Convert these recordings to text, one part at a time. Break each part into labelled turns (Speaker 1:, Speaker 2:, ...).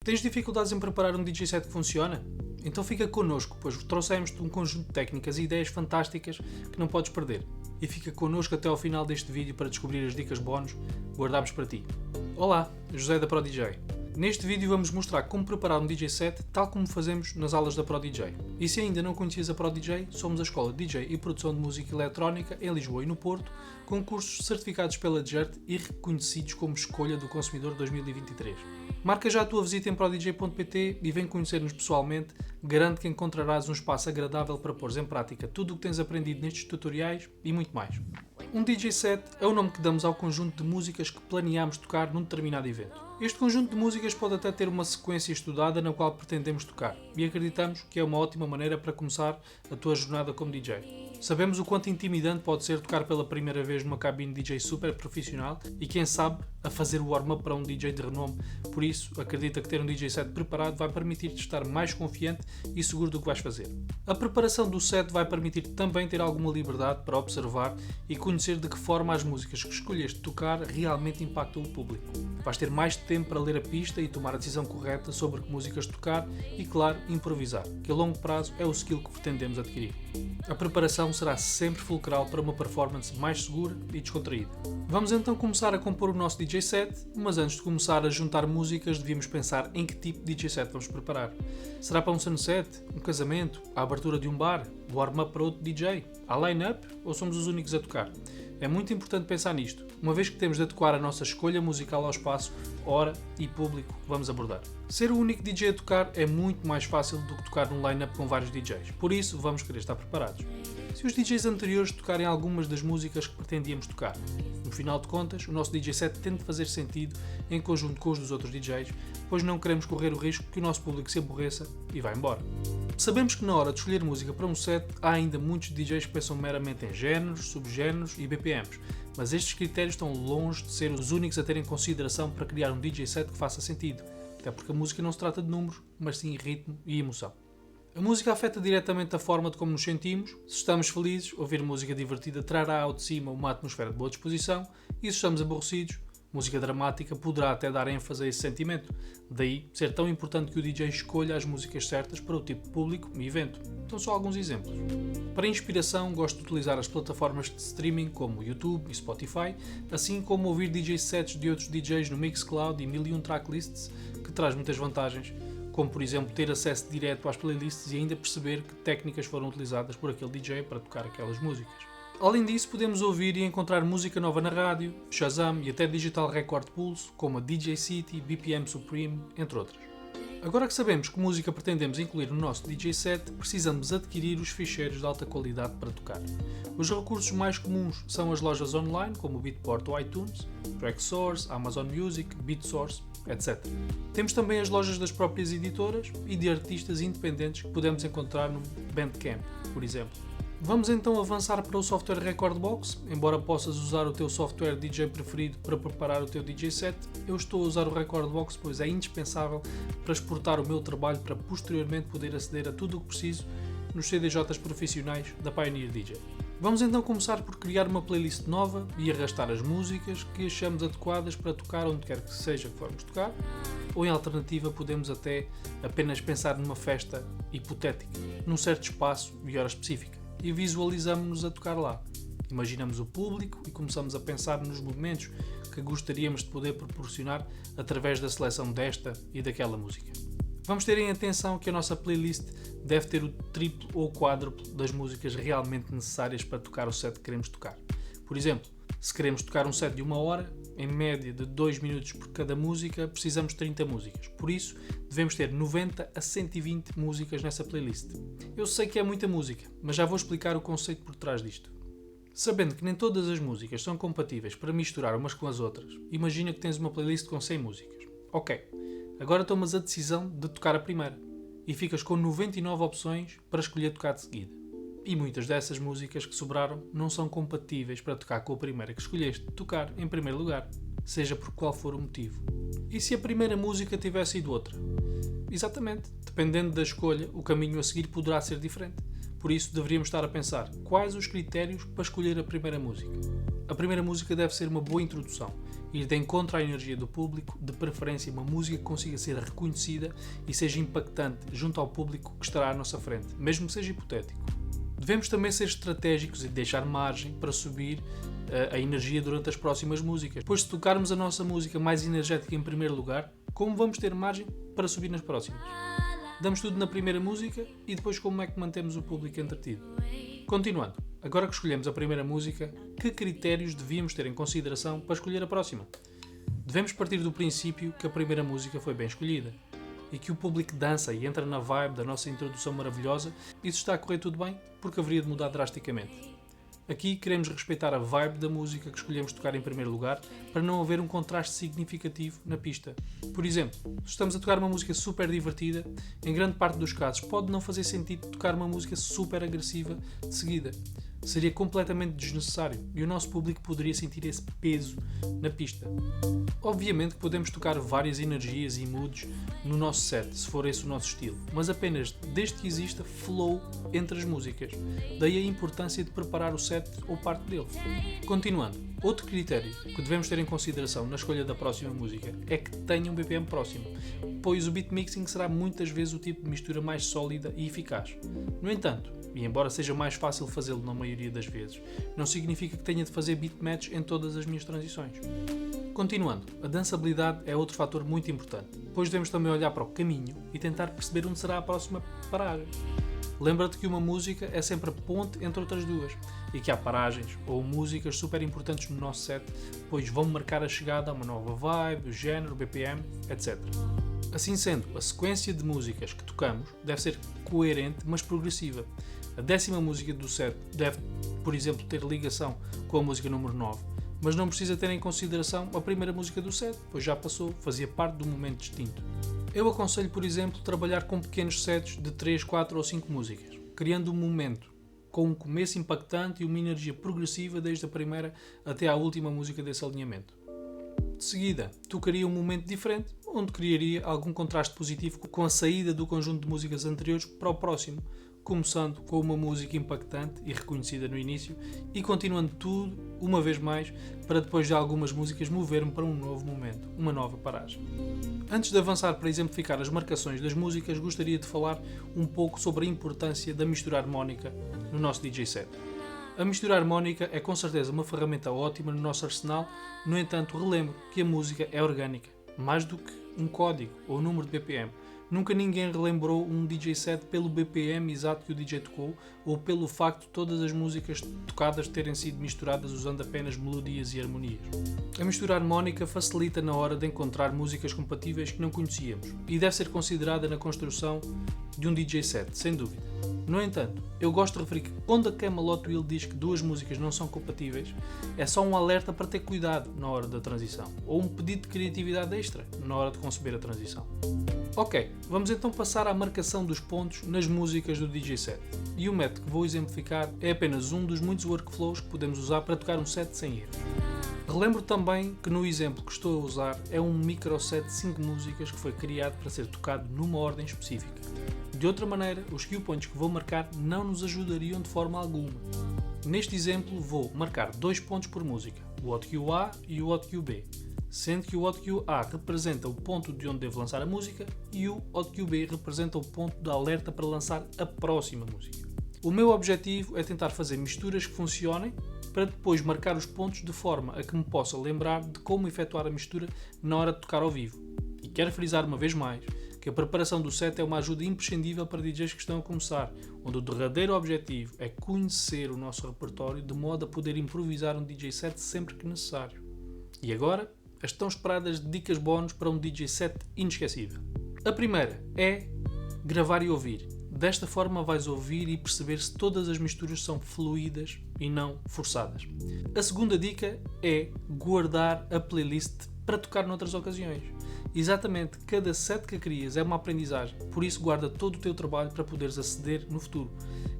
Speaker 1: Tens dificuldades em preparar um DJ set que funciona? Então fica connosco, pois trouxemos-te um conjunto de técnicas e ideias fantásticas que não podes perder. E fica connosco até ao final deste vídeo para descobrir as dicas bónus que guardámos para ti. Olá, José da ProDJ. Neste vídeo vamos mostrar como preparar um DJ set tal como fazemos nas aulas da ProDJ. E se ainda não conheces a ProDJ, somos a escola de DJ e produção de música eletrónica em Lisboa e no Porto, com cursos certificados pela DGERT e reconhecidos como Escolha do Consumidor 2023. Marca já a tua visita em prodj.pt e vem conhecer-nos pessoalmente. Garanto que encontrarás um espaço agradável para pôres em prática tudo o que tens aprendido nestes tutoriais e muito mais. Um DJ set é o nome que damos ao conjunto de músicas que planeamos tocar num determinado evento. Este conjunto de músicas pode até ter uma sequência estudada na qual pretendemos tocar e acreditamos que é uma ótima maneira para começar a tua jornada como DJ. Sabemos o quanto intimidante pode ser tocar pela primeira vez numa cabine de DJ super profissional e quem sabe a fazer o warm-up para um DJ de renome, por isso acredita que ter um DJ set preparado vai permitir-te estar mais confiante e seguro do que vais fazer. A preparação do set vai permitir-te também ter alguma liberdade para observar e conhecer de que forma as músicas que escolheste tocar realmente impactam o público. Vais ter mais tempo para ler a pista e tomar a decisão correta sobre que músicas tocar e, claro, improvisar, que a longo prazo é o skill que pretendemos adquirir. A preparação será sempre fulcral para uma performance mais segura e descontraída. Vamos então começar a compor o nosso DJ set, mas antes de começar a juntar músicas devíamos pensar em que tipo de DJ set vamos preparar. Será para um sunset, um casamento, a abertura de um bar, o warm-up para outro DJ, a line-up ou somos os únicos a tocar? É muito importante pensar nisto, uma vez que temos de adequar a nossa escolha musical ao espaço, hora e público que vamos abordar. Ser o único DJ a tocar é muito mais fácil do que tocar num line-up com vários DJs, por isso vamos querer estar preparados. Se os DJs anteriores tocarem algumas das músicas que pretendíamos tocar, no final de contas, o nosso DJ set tem de fazer sentido em conjunto com os dos outros DJs, pois não queremos correr o risco que o nosso público se aborreça e vá embora. Sabemos que na hora de escolher música para um set, há ainda muitos DJs que pensam meramente em géneros, subgéneros e BPMs, mas estes critérios estão longe de ser os únicos a ter em consideração para criar um DJ set que faça sentido, até porque a música não se trata de números, mas sim ritmo e emoção. A música afeta diretamente a forma de como nos sentimos. Se estamos felizes, ouvir música divertida trará ao de cima uma atmosfera de boa disposição e se estamos aborrecidos, música dramática poderá até dar ênfase a esse sentimento. Daí ser tão importante que o DJ escolha as músicas certas para o tipo de público e evento. Então só alguns exemplos. Para inspiração, gosto de utilizar as plataformas de streaming como YouTube e Spotify, assim como ouvir DJ sets de outros DJs no Mixcloud e 1001 tracklists, que traz muitas vantagens, como por exemplo ter acesso direto às playlists e ainda perceber que técnicas foram utilizadas por aquele DJ para tocar aquelas músicas. Além disso, podemos ouvir e encontrar música nova na rádio, Shazam e até Digital Record Pulse, como a DJ City, BPM Supreme, entre outras. Agora que sabemos que música pretendemos incluir no nosso DJ set, precisamos adquirir os ficheiros de alta qualidade para tocar. Os recursos mais comuns são as lojas online, como o Beatport ou iTunes, TrackSource, Amazon Music, BeatSource, etc. Temos também as lojas das próprias editoras e de artistas independentes que podemos encontrar no Bandcamp, por exemplo. Vamos então avançar para o software Recordbox. Embora possas usar o teu software DJ preferido para preparar o teu DJ set, eu estou a usar o Recordbox pois é indispensável para exportar o meu trabalho para posteriormente poder aceder a tudo o que preciso nos CDJs profissionais da Pioneer DJ. Vamos então começar por criar uma playlist nova e arrastar as músicas que achamos adequadas para tocar onde quer que seja que formos tocar, ou em alternativa podemos até apenas pensar numa festa hipotética, num certo espaço e hora específica, e visualizamos-nos a tocar lá. Imaginamos o público e começamos a pensar nos momentos que gostaríamos de poder proporcionar através da seleção desta e daquela música. Vamos ter em atenção que a nossa playlist deve ter o triplo ou quádruplo das músicas realmente necessárias para tocar o set que queremos tocar. Por exemplo, se queremos tocar um set de 1 hora, em média de 2 minutos por cada música, precisamos de 30 músicas. Por isso, devemos ter 90 a 120 músicas nessa playlist. Eu sei que é muita música, mas já vou explicar o conceito por trás disto. Sabendo que nem todas as músicas são compatíveis para misturar umas com as outras, imagina que tens uma playlist com 100 músicas. Ok, agora tomas a decisão de tocar a primeira e ficas com 99 opções para escolher tocar de seguida. E muitas dessas músicas que sobraram não são compatíveis para tocar com a primeira que escolheste tocar em primeiro lugar, seja por qual for o motivo. E se a primeira música tivesse sido outra? Exatamente, dependendo da escolha, o caminho a seguir poderá ser diferente. Por isso deveríamos estar a pensar quais os critérios para escolher a primeira música. A primeira música deve ser uma boa introdução ir de encontro à energia do público, de preferência uma música que consiga ser reconhecida e seja impactante junto ao público que estará à nossa frente, mesmo que seja hipotético. Devemos também ser estratégicos e deixar margem para subir a energia durante as próximas músicas, pois se tocarmos a nossa música mais energética em primeiro lugar, como vamos ter margem para subir nas próximas? Damos tudo na primeira música e depois como é que mantemos o público entretido? Continuando, agora que escolhemos a primeira música, que critérios devíamos ter em consideração para escolher a próxima? Devemos partir do princípio que a primeira música foi bem escolhida e que o público dança e entra na vibe da nossa introdução maravilhosa. Isso está a correr tudo bem, porque haveria de mudar drasticamente. Aqui queremos respeitar a vibe da música que escolhemos tocar em primeiro lugar para não haver um contraste significativo na pista. Por exemplo, se estamos a tocar uma música super divertida, em grande parte dos casos pode não fazer sentido tocar uma música super agressiva de seguida. Seria completamente desnecessário e o nosso público poderia sentir esse peso na pista. Obviamente que podemos tocar várias energias e moods no nosso set, se for esse o nosso estilo, mas apenas desde que exista flow entre as músicas. Daí a importância de preparar o set ou parte dele. Continuando, outro critério que devemos ter em consideração na escolha da próxima música é que tenha um BPM próximo, pois o beat mixing será muitas vezes o tipo de mistura mais sólida e eficaz. No entanto, e embora seja mais fácil fazê-lo na maioria das vezes, não significa que tenha de fazer beat match em todas as minhas transições. Continuando, a dançabilidade é outro fator muito importante, pois devemos também olhar para o caminho e tentar perceber onde será a próxima paragem. Lembra-te que uma música é sempre a ponte entre outras duas e que há paragens ou músicas super importantes no nosso set, pois vão marcar a chegada a uma nova vibe, o género, o BPM, etc. Assim sendo, a sequência de músicas que tocamos deve ser coerente, mas progressiva. A 10ª música do set deve, por exemplo, ter ligação com a música número 9, mas não precisa ter em consideração a primeira música do set, pois já passou, fazia parte de um momento distinto. Eu aconselho, por exemplo, trabalhar com pequenos sets de 3, 4 ou 5 músicas, criando um momento com um começo impactante e uma energia progressiva desde a primeira até à última música desse alinhamento. De seguida, tocaria um momento diferente, onde criaria algum contraste positivo com a saída do conjunto de músicas anteriores para o próximo, começando com uma música impactante e reconhecida no início e continuando tudo, uma vez mais, para depois de algumas músicas mover-me para um novo momento, uma nova paragem. Antes de avançar para exemplificar as marcações das músicas, gostaria de falar um pouco sobre a importância da mistura harmónica no nosso DJ set. A mistura harmónica é com certeza uma ferramenta ótima no nosso arsenal, no entanto relembro que a música é orgânica, mais do que um código ou número de BPM. Nunca ninguém relembrou um DJ set pelo BPM exato que o DJ tocou ou pelo facto de todas as músicas tocadas terem sido misturadas usando apenas melodias e harmonias. A mistura harmónica facilita na hora de encontrar músicas compatíveis que não conhecíamos e deve ser considerada na construção de um DJ set, sem dúvida. No entanto, eu gosto de referir que onde a Camelot Will diz que duas músicas não são compatíveis, é só um alerta para ter cuidado na hora da transição, ou um pedido de criatividade extra na hora de conceber a transição. Ok, vamos então passar à marcação dos pontos nas músicas do DJ set. E o método que vou exemplificar é apenas um dos muitos workflows que podemos usar para tocar um set sem erros. Relembro também que no exemplo que estou a usar é um microset de 5 músicas que foi criado para ser tocado numa ordem específica. De outra maneira, os cue points que vou marcar não nos ajudariam de forma alguma. Neste exemplo vou marcar 2 pontos por música, o hot cue A e o hot cue B, sendo que o hot cue A representa o ponto de onde devo lançar a música e o hot cue B representa o ponto de alerta para lançar a próxima música. O meu objetivo é tentar fazer misturas que funcionem para depois marcar os pontos de forma a que me possa lembrar de como efetuar a mistura na hora de tocar ao vivo. E quero frisar uma vez mais que a preparação do set é uma ajuda imprescindível para DJs que estão a começar, onde o derradeiro objetivo é conhecer o nosso repertório de modo a poder improvisar um DJ set sempre que necessário. E agora, as tão esperadas dicas bónus para um DJ set inesquecível. A primeira é gravar e ouvir. Desta forma vais ouvir e perceber se todas as misturas são fluídas e não forçadas. A segunda dica é guardar a playlist para tocar noutras ocasiões. Exatamente, cada set que crias é uma aprendizagem, por isso guarda todo o teu trabalho para poderes aceder no futuro.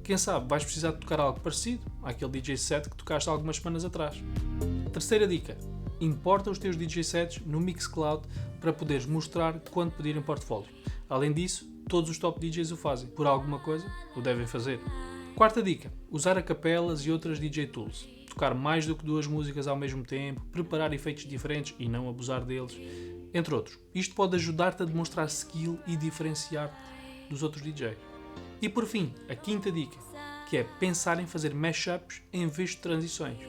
Speaker 1: Quem sabe vais precisar de tocar algo parecido àquele DJ set que tocaste há algumas semanas atrás. Terceira dica, importa os teus DJ sets no Mixcloud para poderes mostrar quando pedirem portfólio. Além disso, todos os top DJs o fazem, por alguma coisa o devem fazer. Quarta dica, usar acapelas e outras DJ tools. tocar mais do que 2 músicas ao mesmo tempo, preparar efeitos diferentes e não abusar deles, entre outros. Isto pode ajudar-te a demonstrar skill e diferenciar-te dos outros DJs. E por fim, a quinta dica, que é pensar em fazer mashups em vez de transições.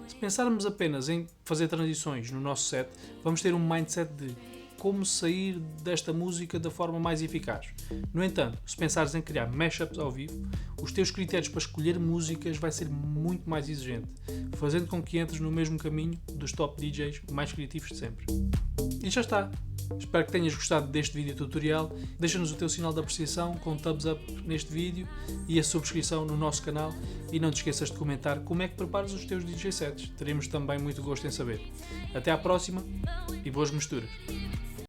Speaker 1: Se pensarmos apenas em fazer transições no nosso set, vamos ter um mindset de como sair desta música da forma mais eficaz. No entanto, se pensares em criar mashups ao vivo, os teus critérios para escolher músicas vai ser muito mais exigente, fazendo com que entres no mesmo caminho dos top DJs mais criativos de sempre. E já está! Espero que tenhas gostado deste vídeo tutorial. Deixa-nos o teu sinal de apreciação com um thumbs up neste vídeo e a subscrição no nosso canal, e não te esqueças de comentar como é que preparas os teus DJ sets. Teremos também muito gosto em saber. Até à próxima e boas misturas!